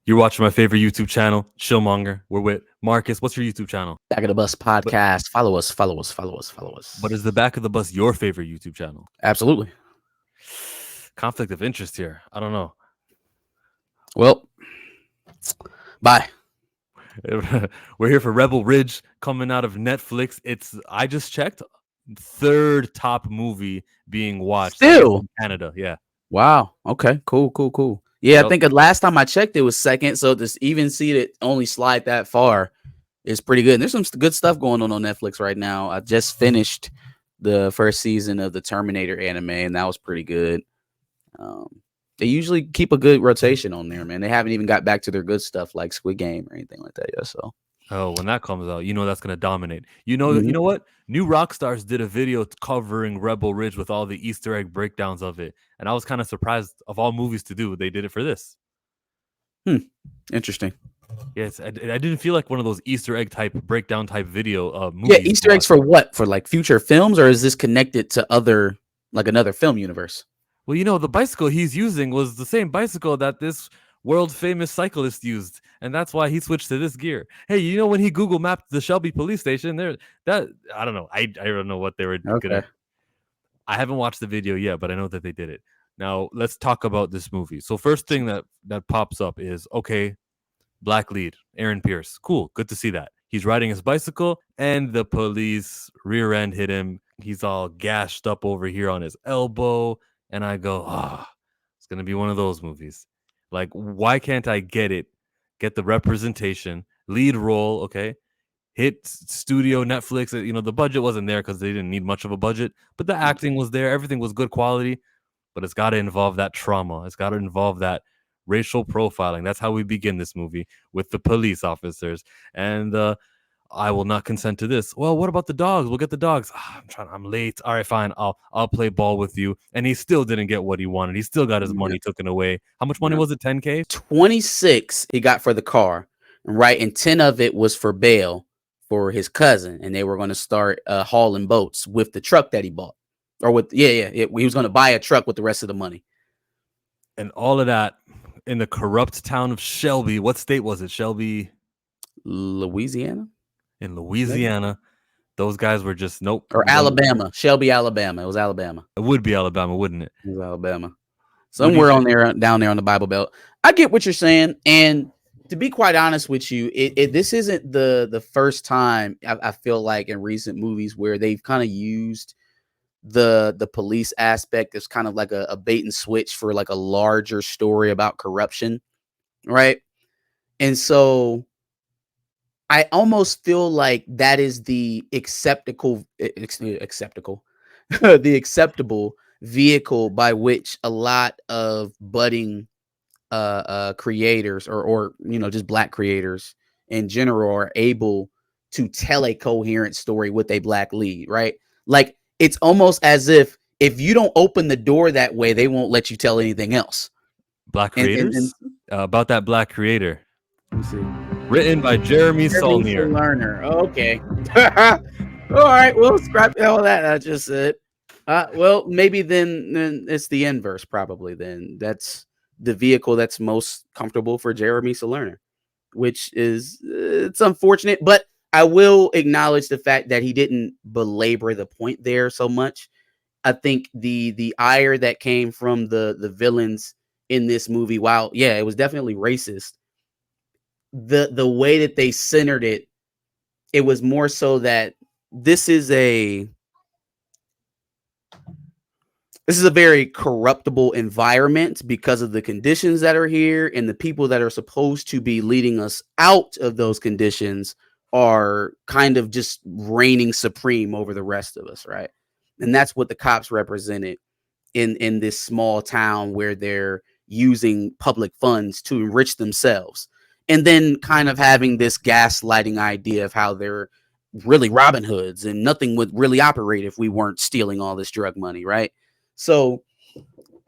You're watching my favorite YouTube channel, Chillmonger. We're with Marcus. What's your YouTube channel? Back of the Bus But podcast. Follow us, follow us, follow us, follow but us. is the Back of the Bus your favorite YouTube channel? Absolutely. Conflict of interest here. I don't know. Well, bye. We're here for Rebel Ridge coming out of Netflix. I just checked, third top movie being watched, I guess, Still. in Canada. Yeah. Wow. Okay. Cool. Yeah, I Yep. think the last time I checked, it was second. So to even see it only slide that far is pretty good. And there's some good stuff going on Netflix right now. I just finished the first season of the Terminator anime, and that was pretty good. They usually keep a good rotation on there, man. They haven't even got back to their good stuff like Squid Game or anything like that yet. So Oh, when that comes out, you know that's gonna dominate. You know what? New Rockstars did a video covering Rebel Ridge with all the Easter egg breakdowns of it, and I was kind of surprised. Of all movies to do, they did it for this. interesting. Yes, I didn't feel like one of those Easter egg type breakdown type video movies. Yeah, Easter eggs for what? For like future films, or is this connected to another film universe? Well, you know, the bicycle he's using was the same bicycle that this world famous cyclist used, and that's why he switched to this gear. Hey, you know when he Google mapped the Shelby police station, that I don't know. I don't know what they were Okay. gonna. I haven't watched the video yet, but I know that they did it. Now let's talk about this movie. So first thing that pops up is okay, black lead, Aaron Pierce. Cool, good to see that. He's riding his bicycle, and the police rear end hit him. He's all gashed up over here on his elbow, and I go, it's gonna be one of those movies. Like, why can't I get it? Get the representation, lead role, okay? Hit studio Netflix. You know, the budget wasn't there because they didn't need much of a budget, but the acting was there. Everything was good quality, but it's got to involve that trauma. It's got to involve that racial profiling. That's how we begin this movie, with the police officers. And I will not consent to this. Well, what about the dogs? We'll get the dogs. I'm late. All right, fine. I'll play ball with you. And he still didn't get what he wanted. He still got his money taken away. How much money was it? 10K? 26 he got for the car, right? And 10 of it was for bail for his cousin, and they were going to start hauling boats with the truck that he bought, or with he was going to buy a truck with the rest of the money. And all of that in the corrupt town of Shelby. What state was it? Shelby, Louisiana. In Louisiana. Those guys were just nope. Or Alabama. Shelby, Alabama. It was Alabama. It would be Alabama, wouldn't it? It was Alabama. Somewhere on there, down there on the Bible Belt. I get what you're saying, and to be quite honest with you, this isn't the first time I feel like in recent movies where they've kind of used the police aspect as kind of like a bait and switch for like a larger story about corruption, right? And so I almost feel like that is the acceptable the acceptable vehicle by which a lot of budding creators or just black creators in general are able to tell a coherent story with a black lead, right? Like it's almost as if you don't open the door that way, they won't let you tell anything else. Black creators? About that black creator. Let me see. Written by Jeremy Saulnier. Okay. All right. Well, scrap all that I just said. Well, maybe then it's the inverse. Probably then that's the vehicle that's most comfortable for Jeremy Saulnier, which is it's unfortunate, but I will acknowledge the fact that he didn't belabor the point there so much. I think the ire that came from the villains in this movie, while it was definitely racist, the way that they centered it, it was more so that this is a very corruptible environment because of the conditions that are here, and the people that are supposed to be leading us out of those conditions are kind of just reigning supreme over the rest of us, right? And that's what the cops represented in this small town where they're using public funds to enrich themselves. And then kind of having this gaslighting idea of how they're really Robin Hoods and nothing would really operate if we weren't stealing all this drug money, right? So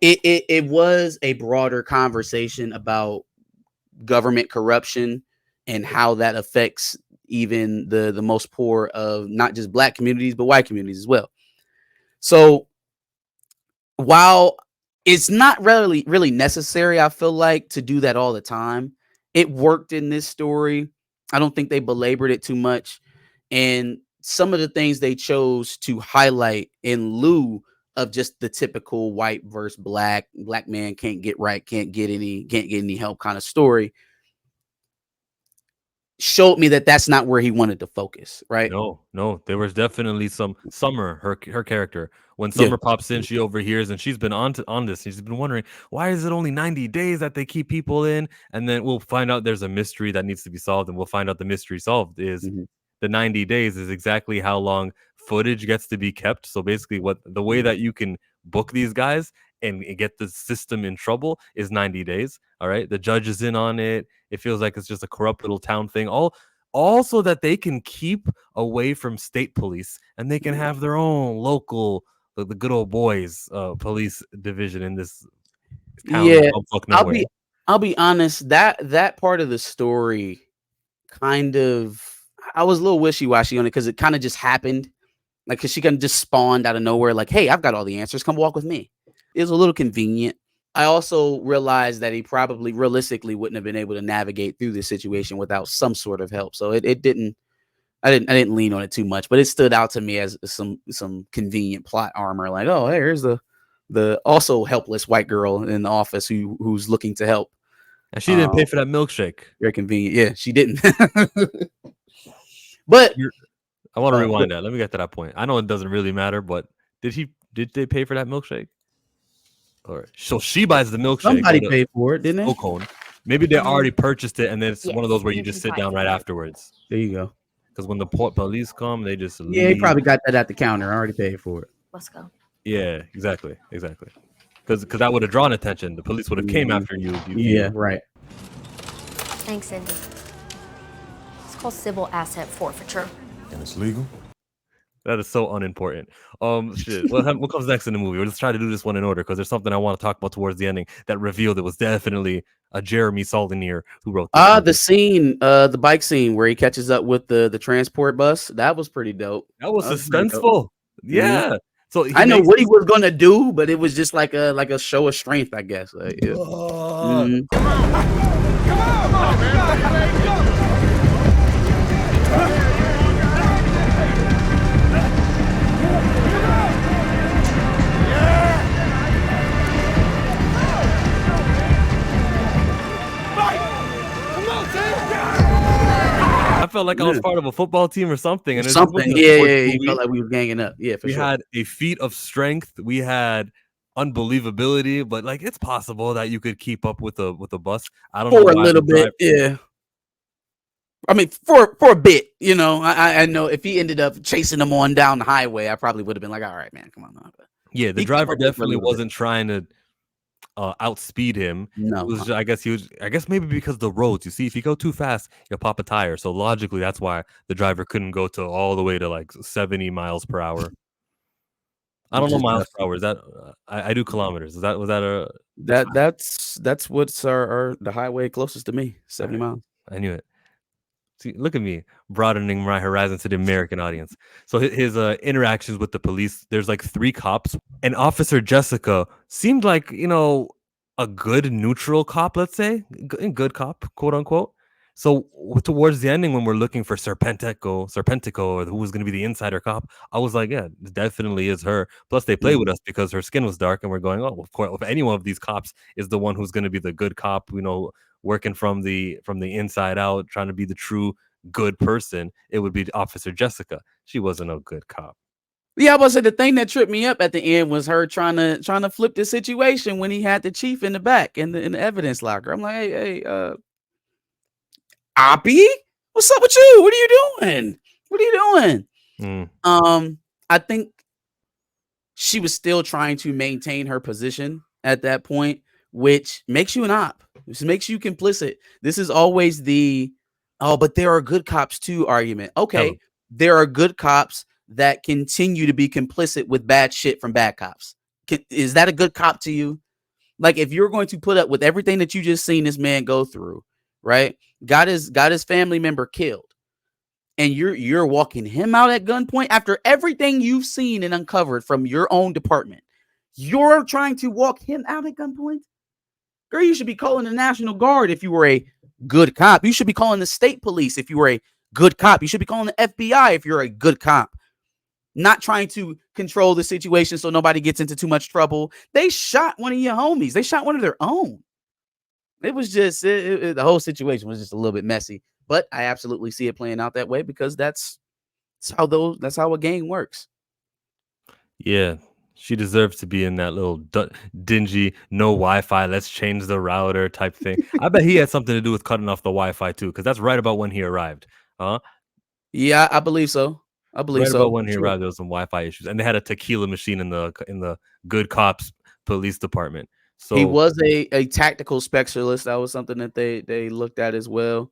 it was a broader conversation about government corruption and how that affects even the most poor of not just black communities, but white communities as well. So while it's not really necessary, I feel like, to do that all the time, It worked in this story. I don't think they belabored it too much. And some of the things they chose to highlight in lieu of just the typical white versus black man can't get right, can't get any help kind of story showed me that that's not where he wanted to focus, right? No, no, there was definitely some Summer, her character. When Yeah. Summer pops in, she overhears, and she's been on this. She's been wondering, why is it only 90 days that they keep people in? And then we'll find out there's a mystery that needs to be solved, and we'll find out the mystery solved is Mhm. the 90 days is exactly how long footage gets to be kept. So basically, what the way Mhm. that you can book these guys and get the system in trouble is 90 days. All right, the judge is in on it. It feels like it's just a corrupt little town thing. All so that they can keep away from state police and they can have their own local, the good old boys police division in this town in Yeah, bumfuck I'll nowhere. be I'll be honest, that part of the story kind of I was a little wishy-washy on it because it kind of just happened. Like, because she kind of just spawned out of nowhere, like, hey, I've got all the answers. Come walk with me. It was a little convenient. I also realized that he probably realistically wouldn't have been able to navigate through this situation without some sort of help. So it didn't I didn't lean on it too much, but it stood out to me as some convenient plot armor. Like, oh, hey, here's the also helpless white girl in the office who's looking to help. And she didn't Um, pay for that milkshake. Very convenient. Yeah, she didn't. But I want to but rewind that. Let me get to that point. I know it doesn't really matter, but did they pay for that milkshake? Or so she buys the milkshake or somebody the paid for it, didn't snow they? cone. Maybe they already purchased it, and then it's one of those Yes, where you you just can sit try down it. right afterwards. There you go. Because when the police come, they just Yeah, he leave. probably got that at the counter. I already paid for it. Let's go. Yeah, exactly. Because that would have drawn attention. The police would have came Mhm. after you. Yeah, right. Thanks, Cindy. It's called civil asset forfeiture. And it's legal? That is so unimportant. Shit. What comes next in the movie? Let's try to do this one in order because there's something I want to talk about towards the ending that revealed it was definitely a Jeremy Saulnier who wrote this. The movie. scene, the bike scene where he catches up with the transport bus, that was pretty dope. That was pretty dope. suspenseful. Yeah. So I know makes what he was gonna do, but it was just like a show of strength, I guess. Like, yeah. Mhm. I felt like I was Yeah. part of a football team or something. And it just Something, wasn't a yeah, sports yeah. He movie. felt like we were ganging up. Yeah, for We sure. had a feat of strength. We had unbelievability, but like it's possible that you could keep up with a bus. I don't know For a why little the bit, yeah. I mean, for a bit, you know. I know if he ended up chasing them on down the highway, I probably would have been like, all right, man, come on. Now. Yeah, the He kept driver up with it for a definitely little bit. wasn't trying to outspeed him. No, It was I guess maybe because the roads. You see, if you go too fast, you'll pop a tire. So logically, that's why the driver couldn't go to all the way to like 70 miles per hour. I don't know Just miles per hour. Is that I do kilometers? Was that a that's what's our the highway closest to me, 70 miles. I knew it. See, look at me broadening my horizons to the American audience. So his interactions with the police, there's like 3 cops, and Officer Jessica seemed like, a good neutral cop, let's say, good cop, quote unquote. So towards the ending, when we're looking for Serpentico, or who was going to be the insider cop, I was like, yeah, it definitely is her. Plus, they play with us because her skin was dark, and we're going, oh, of course, if any one of these cops is the one who's going to be the good cop, working from the inside out, trying to be the true good person, it would be Officer Jessica. She wasn't a good cop. Yeah, I was say the thing that tripped me up at the end was her trying to flip the situation when he had the chief in the back in the evidence locker. I'm like, hey, Oppie, what's up with you? What are you doing? What are you doing? I think she was still trying to maintain her position at that point, which makes you an op. This makes you complicit. This is always the but there are good cops too argument. Okay, there are good cops that continue to be complicit with bad shit from bad cops. Is that a good cop to you? Like, if you're going to put up with everything that you just seen this man go through, right? Got his family member killed, and you're walking him out at gunpoint after everything you've seen and uncovered from your own department. You're trying to walk him out at gunpoint? Girl, you should be calling the National Guard if you were a good cop. You should be calling the state police if you were a good cop. You should be calling the FBI if you're a good cop. Not trying to control the situation so nobody gets into too much trouble. They shot one of your homies. They shot one of their own. It was just the whole situation was just a little bit messy. But I absolutely see it playing out that way because that's how a gang works. Yeah, she deserves to be in that little dingy, no Wi-Fi, let's change the router type thing. I bet he had something to do with cutting off the Wi-Fi too, because that's right about when he arrived. Yeah, I believe so. I believe Right so. about when he arrived, there was some Wi-Fi issues, and they had a tequila machine in the good cops police department. So he was a tactical specialist. That was something that they looked at as well.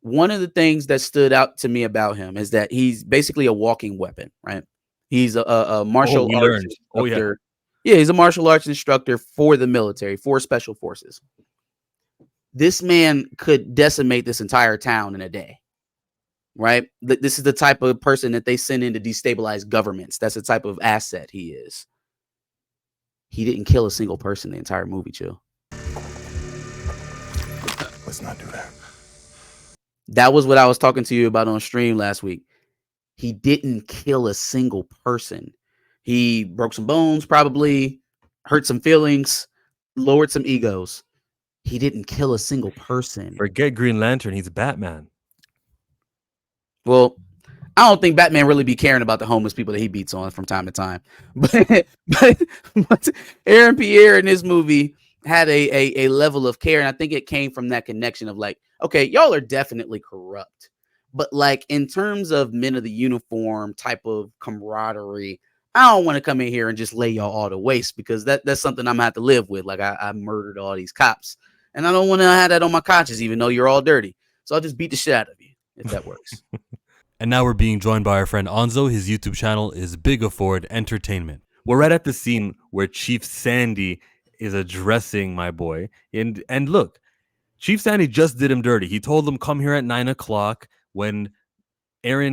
One of the things that stood out to me about him is that he's basically a walking weapon, right? He's a martial arts instructor. Yeah, he's a martial arts instructor for the military, for special forces. This man could decimate this entire town in a day, right? This is the type of person that they send in to destabilize governments. That's the type of asset he is. He didn't kill a single person the entire movie, Chill. Let's not do that. That was what I was talking to you about on stream last week. He didn't kill a single person. He broke some bones, probably hurt some feelings, lowered some egos. He didn't kill a single person. Forget Green Lantern. He's Batman. Well, I don't think Batman really be caring about the homeless people that he beats on from time to time. But Aaron Pierre in this movie had a level of care. And I think it came from that connection of like, okay, y'all are definitely corrupt. But like in terms of men of the uniform type of camaraderie, I don't want to come in here and just lay y'all all to waste because that's something I'm gonna have to live with. Like I murdered all these cops. And I don't want to have that on my conscience, even though you're all dirty. So I'll just beat the shit out of you if that works. And now we're being joined by our friend Onzo. His YouTube channel is Big Afford Entertainment. We're right at the scene where Chief Sandy is addressing my boy. And look, Chief Sandy just did him dirty. He told him come here at 9 o'clock when Henry,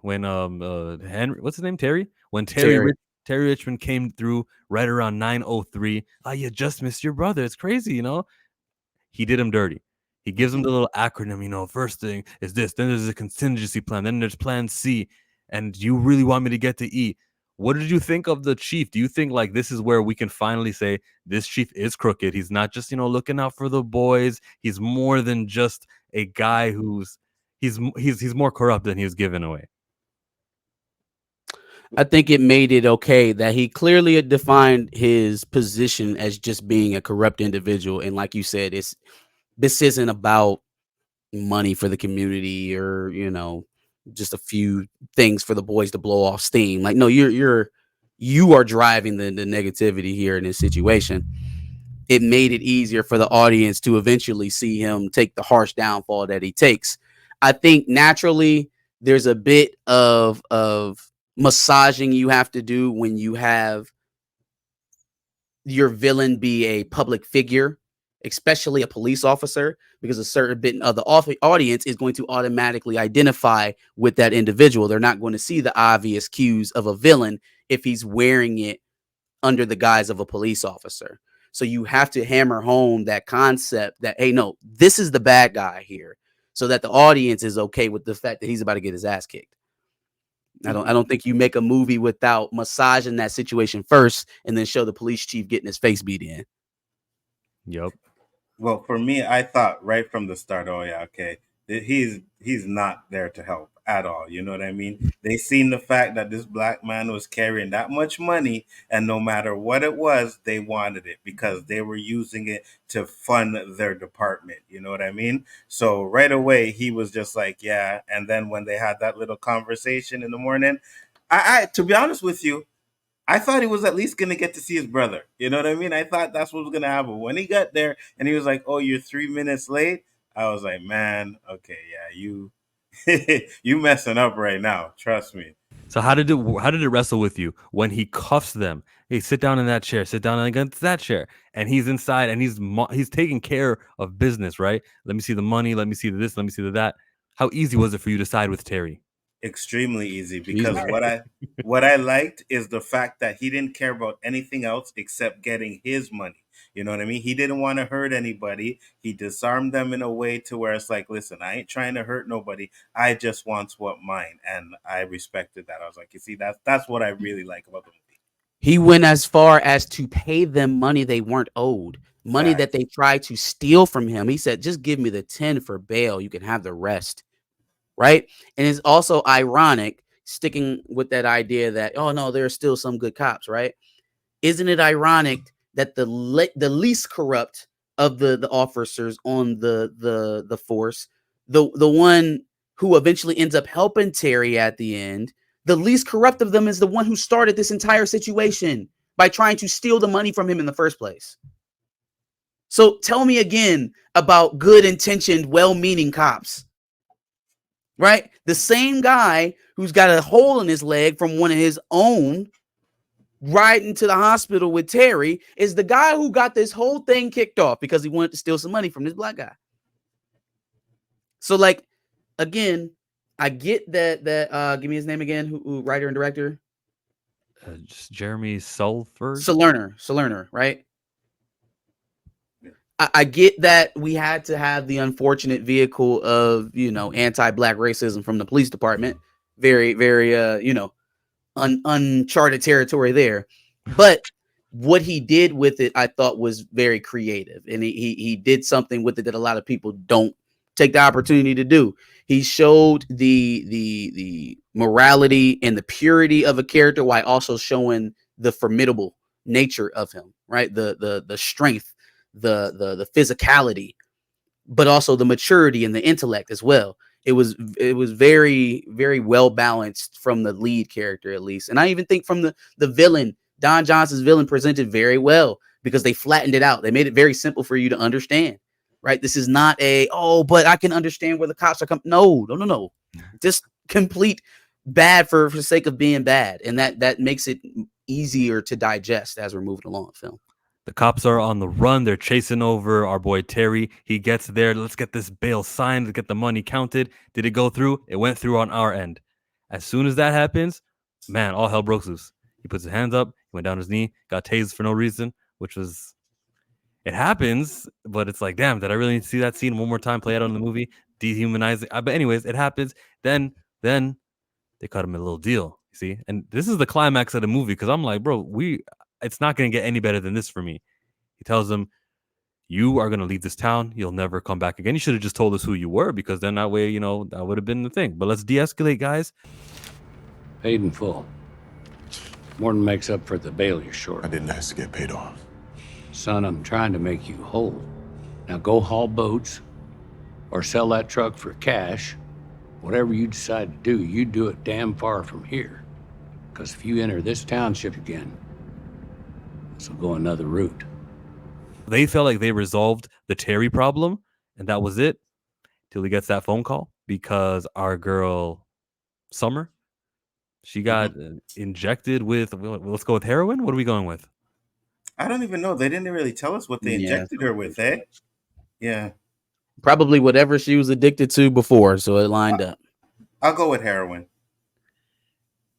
what's his name? Terry? When Terry Richmond came through right around 9:03. You just missed your brother. It's crazy, you know? He did him dirty. He gives him the little acronym, first thing is this, then there's a contingency plan, then there's plan C, and you really want me to get to E. What did you think of the chief? Do you think like this is where we can finally say this chief is crooked? He's not just, looking out for the boys. He's more than just a guy who's he's more corrupt than he was given away. I think it made it okay that he clearly had defined his position as just being a corrupt individual. And like you said, this isn't about money for the community or, just a few things for the boys to blow off steam. Like, no, you are driving the negativity here in this situation. It made it easier for the audience to eventually see him take the harsh downfall that he takes. I think naturally there's a bit of massaging you have to do when you have your villain be a public figure, especially a police officer, because a certain bit of the audience is going to automatically identify with that individual. They're not going to see the obvious cues of a villain if he's wearing it under the guise of a police officer. So you have to hammer home that concept that, hey, no, this is the bad guy here, so that the audience is okay with the fact that he's about to get his ass kicked. I don't think you make a movie without massaging that situation first and then show the police chief getting his face beat in. Yep. Well, for me, I thought right from the start, oh yeah, okay, he's not there to help at all. You know what I mean? They seen the fact that this black man was carrying that much money, and no matter what it was, they wanted it because they were using it to fund their department. You know what I mean? So right away, he was just like, yeah. And then when they had that little conversation in the morning, I to be honest with you, I thought he was at least going to get to see his brother. You know what I mean? I thought that's what was going to happen. When he got there and he was like, oh, you're 3 minutes late. I was like, man, okay, yeah, you messing up right now. Trust me. So how did it wrestle with you when he cuffs them? Hey, sit down in that chair, sit down against that chair. And he's inside and he's taking care of business, right? Let me see the money. Let me see this. Let me see that. How easy was it for you to side with Terry? extremely easy, Easy. because what I liked is the fact that he didn't care about anything else except getting his money. You know what I mean? He didn't want to hurt anybody. He disarmed them in a way to where it's like, listen, I ain't trying to hurt nobody. I just want what mine, and I respected that. I was like, you see, that's what I really like about the movie. He went as far as to pay them money they weren't owed, money that they tried to steal from him. He said, just give me the 10 for bail. You can have the rest. Right. And it's also ironic, sticking with that idea that, oh, no, there are still some good cops. Right. Isn't it ironic that the least corrupt of the officers on the force, the one who eventually ends up helping Terry at the end, the least corrupt of them is the one who started this entire situation by trying to steal the money from him in the first place. So tell me again about good intentioned, well-meaning cops. Right? The same guy who's got a hole in his leg from one of his own riding to the hospital with Terry is the guy who got this whole thing kicked off because he wanted to steal some money from this black guy. So, like, again, I get that give me his name again, who writer and director? Just Jeremy Sulfur. Salerner, right? I get that we had to have the unfortunate vehicle of, anti-black racism from the police department. Very, very, uncharted territory there. But what he did with it, I thought, was very creative. And he did something with it that a lot of people don't take the opportunity to do. He showed the morality and the purity of a character while also showing the formidable nature of him, right? The strength, the physicality, but also the maturity and the intellect as well. It was very, very well balanced from the lead character, at least. And I even think from the villain, Don Johnson's villain, presented very well because they flattened it out. They made it very simple for you to understand, right? This is not but I can understand where the cops are coming. No. Just complete bad for the sake of being bad. And that makes it easier to digest as we're moving along the film. The cops are on the run. They're chasing over our boy Terry. He gets there. Let's get this bail signed. Let's get the money counted. Did it go through? It went through on our end. As soon as that happens, man, all hell broke loose. He puts his hands up. He went down his knee. Got tased for no reason, which was... It happens, but it's like, damn, did I really need to see that scene one more time play out in the movie? Dehumanizing. But anyways, it happens. Then they cut him a little deal, you see? And this is the climax of the movie because I'm like, bro, it's not going to get any better than this for me. He tells them, you are going to leave this town. You'll never come back again. You should have just told us who you were because then that way, that would have been the thing. But let's de-escalate, guys. Paid in full. More than makes up for the bail you're short. I didn't ask to get paid off. Son, I'm trying to make you whole. Now go haul boats or sell that truck for cash. Whatever you decide to do, you do it damn far from here. Because if you enter this township again, this will go another route. They felt like they resolved the Terry problem, and that was it till he gets that phone call because our girl, Summer, she got injected with, let's go with heroin? What are we going with? I don't even know. They didn't really tell us what they injected her with, eh? Yeah. Probably whatever she was addicted to before, so it lined up. I'll go with heroin.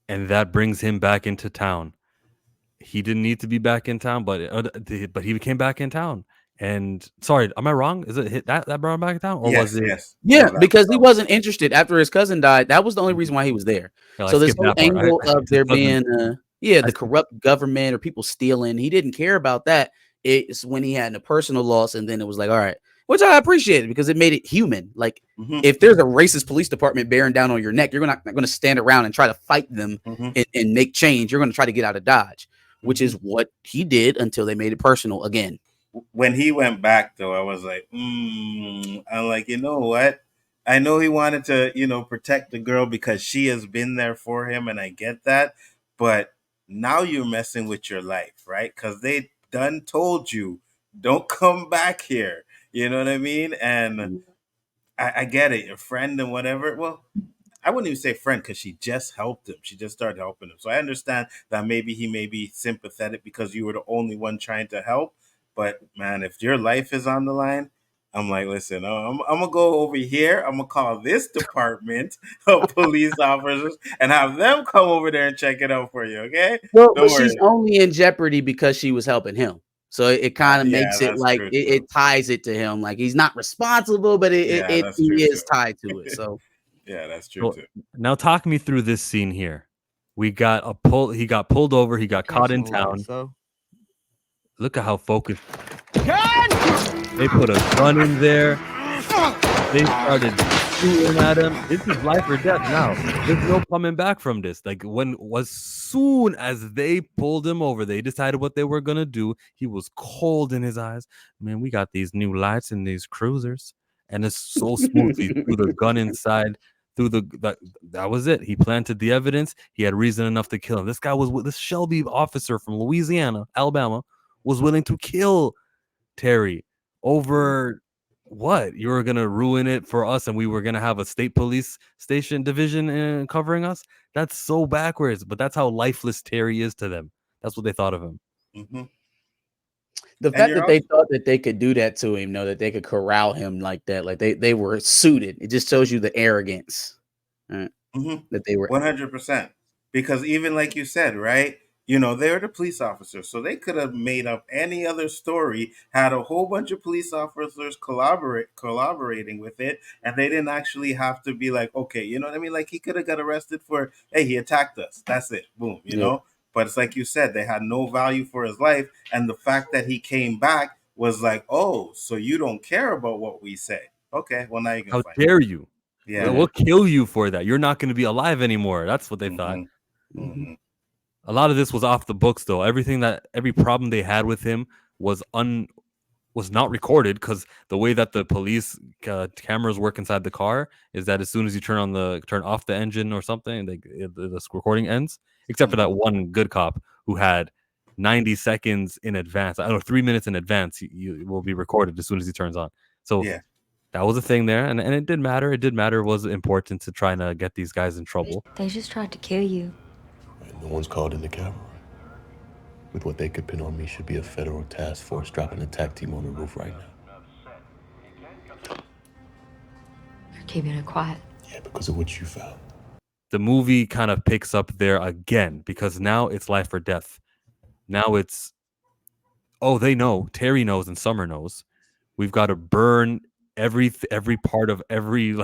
And that brings him back into town. He didn't need to be back in town, but he came back in town. And sorry, am I wrong? Is it that brought him back in town? Or yes, was it? Yes. Yeah, because he wasn't interested after his cousin died. That was the only reason why he was there. So this whole angle of there being the corrupt government or people stealing, he didn't care about that. It's when he had a personal loss, and then it was like, all right, which I appreciated because it made it human. Like if there's a racist police department bearing down on your neck, you're not going to stand around and try to fight them and make change. You're going to try to get out of Dodge, which is what he did until they made it personal again. When he went back, though, I was like, I'm like, you know what? I know he wanted to, protect the girl because she has been there for him, and I get that. But now you're messing with your life, right? Because they done told you, don't come back here. You know what I mean? And I get it, your friend and whatever. Well, I wouldn't even say friend because she just helped him. She just started helping him. So I understand that maybe he may be sympathetic because you were the only one trying to help. But man, if your life is on the line, I'm like, listen, I'm gonna go over here. I'm gonna call this department of police officers and have them come over there and check it out for you. Okay? Well, Don't but she's worry. only in jeopardy because she was helping him. So it kind of Yeah, makes it that's like true it, too. it ties it to him. Like he's not responsible, but Yeah, that's true he too. is tied to it. So Yeah, that's true So too. now talk me through this scene here. We got a pull. He got pulled over. He got caught in town. Look at how focused. They put a gun in there. They started shooting at him. This is life or death now. There's no coming back from this. Like as soon as they pulled him over, they decided what they were gonna do. He was cold in his eyes. Man, we got these new lights in these cruisers, and it's so smooth. He threw the gun inside. That was it. He planted the evidence. He had reason enough to kill him. This guy was this Shelby officer from Louisiana, Alabama, was willing to kill Terry over what? You were gonna ruin it for us, and we were gonna have a state police station division covering us. That's so backwards, but that's how lifeless Terry is to them. That's what they thought of him. Hmm. the And fact you're that they thought that they could do that to him, that they could corral him like that, like they were suited. It just shows you the arrogance that they were. 100%. Because even like you said, right? You know, they're the police officers, so they could have made up any other story, had a whole bunch of police officers collaborating with it, and they didn't actually have to be like, okay, you know what I mean? Like he could have got arrested for, hey, he attacked us. That's it. Boom, you Yeah. know? But it's like you said, they had no value for his life, and the fact that he came back was like, oh, so you don't care about what we say. Okay, well now you can How fight. dare you? Yeah. We'll kill you for that. You're not going to be alive anymore. That's what they thought. Mhm. A lot of this was off the books, though. Every problem they had with him was not recorded because the way that the police cameras work inside the car is that as soon as you turn off the engine or something, the recording ends. Except for that one good cop who had 90 seconds in advance. I don't know, 3 minutes in advance. You will be recorded as soon as he turns on. So Yeah. that was a thing there, and it did matter. It did matter. It was important to try to get these guys in trouble. They just tried to kill you. No one's called in the cavalry. With what they could pin on me should be a federal task force dropping a attack team on the roof right now. You're keeping it quiet. Yeah, because of what you found. The movie kind of picks up there again because now it's life or death. Now it's, they know, Terry knows and Summer knows. We've got to burn every part of every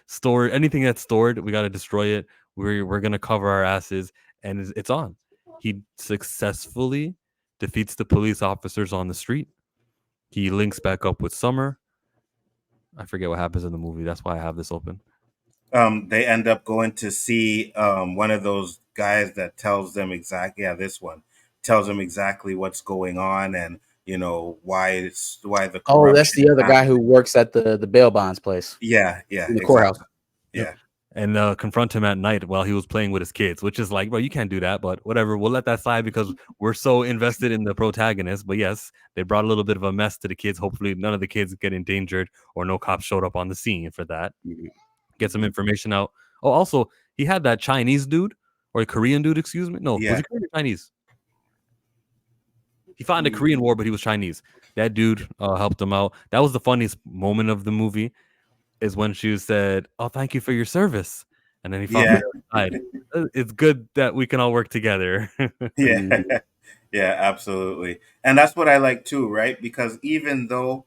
store, anything that's stored. We got to destroy it. We're gonna cover our asses, and it's on. He successfully defeats the police officers on the street. He links back up with Summer. I forget what happens in the movie. That's why I have this open. They end up going to see one of those guys that tells them exactly. Yeah, this one tells them exactly what's going on and why the Oh, that's the corruption other is guy who happening. works at the bail bonds place Yeah, in the exactly. courthouse. Yeah, And confront him at night while he was playing with his kids, which is like, bro, you can't do that, but whatever. We'll let that slide because we're so invested in the protagonist. But yes, they brought a little bit of a mess to the kids. Hopefully none of the kids get endangered or no cops showed up on the scene for that. Get some information out. Oh, also, he had that Chinese dude or a Korean dude, excuse me. No, Yeah. was he Korean or Chinese? He fought in the Korean War, but he was Chinese. That dude helped him out. That was the funniest moment of the movie, is when she said, "Oh, thank you for your service," and then he found Yeah. her side. It's good that we can all work together. yeah, yeah, absolutely. And that's what I like too, right? Because even though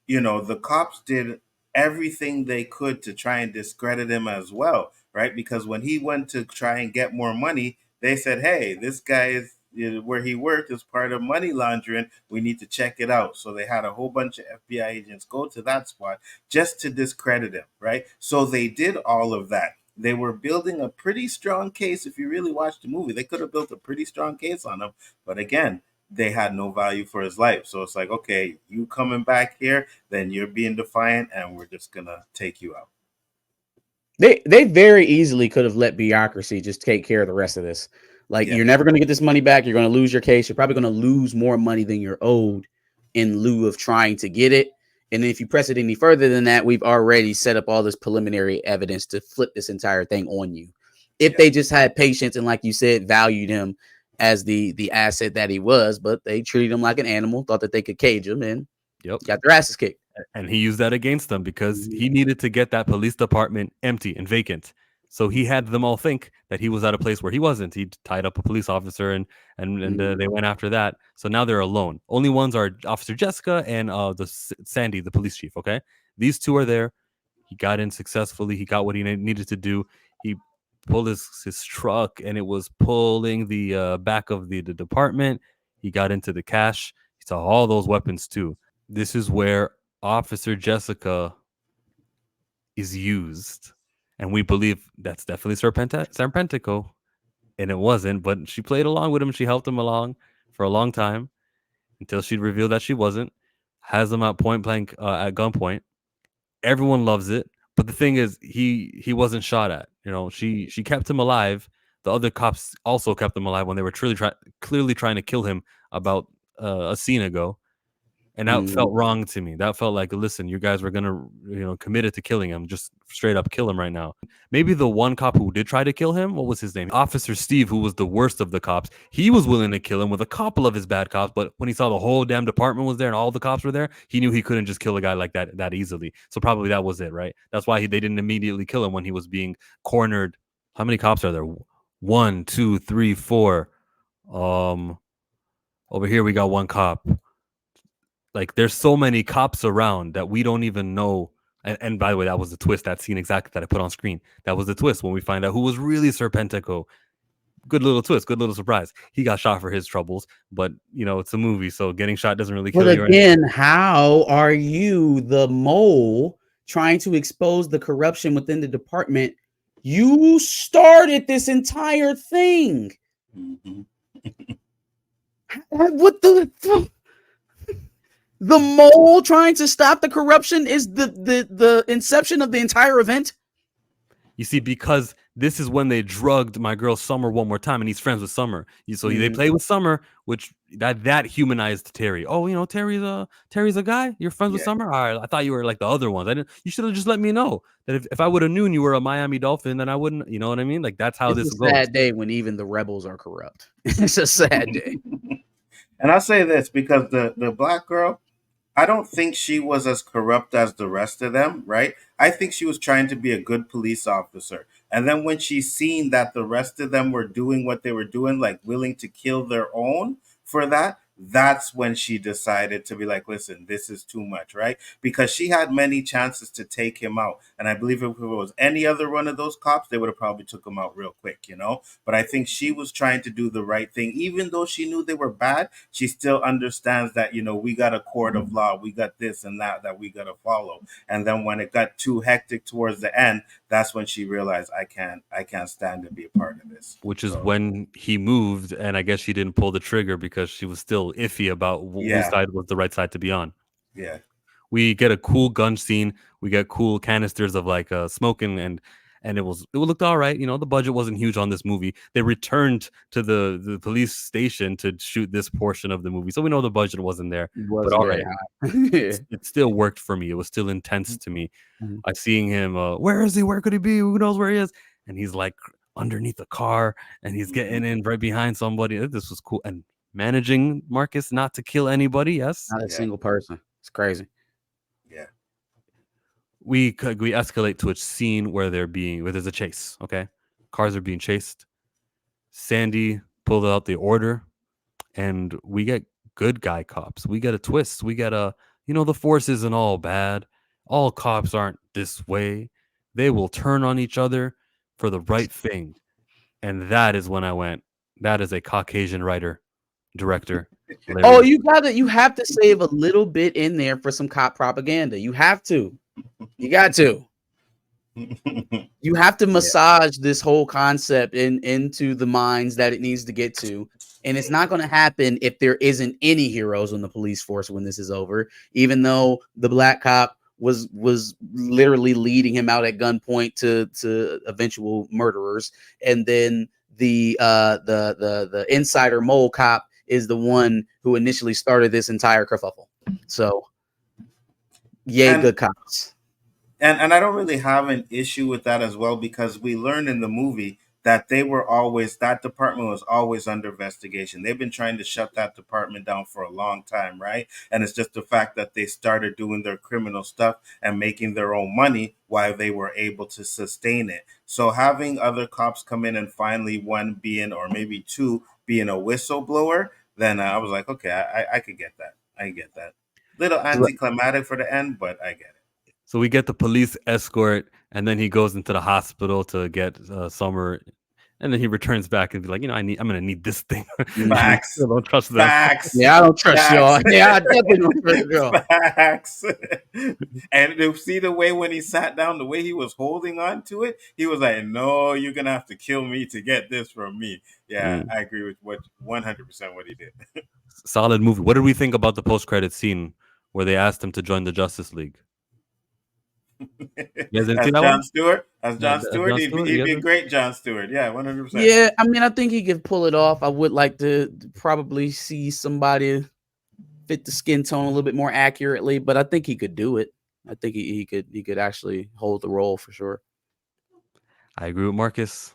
the cops did everything they could to try and discredit him as well, right? Because when he went to try and get more money, they said, hey, this guy is where he worked is part of money laundering. We need to check it out. So they had a whole bunch of FBI agents go to that spot just to discredit him, right? So they did all of that. They were building a pretty strong case. If you really watch the movie, they could have built a pretty strong case on him. But again, they had no value for his life. So it's like, okay, you coming back here, then you're being defiant and we're just going to take you out. They very easily could have let bureaucracy just take care of the rest of this. Like, Yeah. you're never going to get this money back. You're going to lose your case. You're probably going to lose more money than you're owed in lieu of trying to get it. And then if you press it any further than that, we've already set up all this preliminary evidence to flip this entire thing on you. If they just had patience and, like you said, valued him as the asset that he was, but they treated him like an animal, thought that they could cage him, and got their asses kicked. And he used that against them because Mhm. he needed to get that police department empty and vacant. So he had them all think that he was at a place where he wasn't. He tied up a police officer and they went after that. So now they're alone. Only ones are Officer Jessica and Sandy, the police chief. Okay, these two are there. He got in successfully. He got what he needed to do. He pulled his truck and it was pulling the back of the department. He got into the cache. He saw all those weapons too. This is where Officer Jessica is used. And we believe that's definitely Serpentico. And it wasn't, but she played along with him. She helped him along for a long time until she revealed that she wasn't. Has him at point blank at gunpoint. Everyone loves it. But the thing is, he wasn't shot at. You know, she kept him alive. The other cops also kept him alive when they were clearly trying to kill him about a scene ago. And that felt wrong to me. That felt like, listen, you guys were gonna, committed to killing him. Just straight up kill him right now. Maybe the one cop who did try to kill him, what was his name? Officer Steve, who was the worst of the cops. He was willing to kill him with a couple of his bad cops, but when he saw the whole damn department was there and all the cops were there, he knew he couldn't just kill a guy like that easily. So probably that was it, right? That's why they didn't immediately kill him when he was being cornered. How many cops are there? 1, 2, 3, 4. Over here we got one cop. Like, there's so many cops around that we don't even know. And by the way, that was the twist, that scene exactly that I put on screen. That was the twist when we find out who was really Serpentico. Good little twist, good little surprise. He got shot for his troubles, but it's a movie, so getting shot doesn't really kill But you. again, how are you, the mole, trying to expose the corruption within the department? You started this entire thing. Mhm. What the mole trying to stop the corruption is the inception of the entire event? You see, because this is when they drugged my girl Summer one more time, and he's friends with Summer. So they play with Summer, which that humanized Terry. Oh, Terry's a guy. You're friends with Yeah. Summer. All right, I thought you were like the other ones. I didn't. You should have just let me know that if I would have known you were a Miami Dolphin, then I wouldn't. You know what I mean? Like, that's how It's this a goes. sad day when even the rebels are corrupt. It's a sad day. And I'll say this because the black girl, I don't think she was as corrupt as the rest of them, right? I think she was trying to be a good police officer. And then when she seen that the rest of them were doing what they were doing, like willing to kill their own for that, that's when she decided to be like, listen, this is too much, right? Because she had many chances to take him out. And I believe if it was any other one of those cops, they would have probably took him out real quick. But I think she was trying to do the right thing. Even though she knew they were bad, she still understands that, we got a court of law. We got this and that we got to follow. And then when it got too hectic towards the end, that's when she realized I can't stand to be a part of this. Which is when he moved, and I guess she didn't pull the trigger because she was still iffy about whose side was the right side to be on. Yeah. We get a cool gun scene. We get cool canisters of like smoking, and it looked all right. The budget wasn't huge on this movie. They returned to the police station to shoot this portion of the movie, so we know the budget wasn't there. But all right, it still worked for me. It was still intense to me. I seeing him. Where is he? Where could he be? Who knows where he is? And he's like underneath the car, and he's getting in right behind somebody. This was cool. And managing Marcus not to kill anybody. Yes, Not a single person. It's crazy. Yeah. We escalate to a scene where there's a chase. Okay, cars are being chased. Sandy pulled out the order, and we get good guy cops. We get a twist. We get the force isn't all bad. All cops aren't this way. They will turn on each other for the right thing. And that is when I went, that is a Caucasian writer, director. Oh, you have to save a little bit in there for some cop propaganda. You have to. You got to. You have to massage this whole concept into the minds that it needs to get to. And it's not going to happen if there isn't any heroes on the police force when this is over, even though the black cop was literally leading him out at gunpoint to eventual murderers. And then the insider mole cop is the one who initially started this entire kerfuffle. So yay, good cops. And I don't really have an issue with that as well, because we learn in the movie that that department was always under investigation. They've been trying to shut that department down for a long time, right? And it's just the fact that they started doing their criminal stuff and making their own money while they were able to sustain it. So having other cops come in and finally one being, or maybe two being a whistleblower, then I was like, okay, I could get that. I get that. Little anticlimactic for the end, but I get it. So we get the police escort, and then he goes into the hospital to get Summer, and then he returns back and be like, I'm gonna need this thing. Facts. I don't trust them. Facts. Yeah, I don't trust Facts. y'all. Yeah, I definitely don't trust y'all. Facts. And to see the way when he sat down, the way he was holding on to it, he was like, "No, you're gonna have to kill me to get this from me." Yeah, I agree with what 100% what he did. Solid movie. What did we think about the post-credit scene where they asked him to join the Justice League? You guys didn't As see that John one? Stewart, as Yeah, John as Stewart, John he'd Stewart, be you a guys- great John Stewart. Yeah, 100%. Yeah, I mean, I think he could pull it off. I would like to probably see somebody fit the skin tone a little bit more accurately, but I think he could do it. I think he could actually hold the role for sure. I agree with Marcus.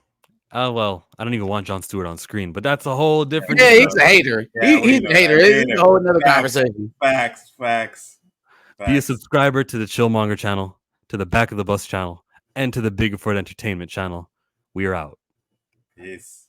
Oh well, I don't even want John Stewart on screen, but that's a whole different. Yeah, he's a hater. Yeah, we He's know a that. hater. We It's know. a whole another Facts. conversation. Facts. Be a subscriber to the Chillmonger channel, to the Back of the Bus channel, and to the Bigfoot Entertainment channel. We are out. Peace.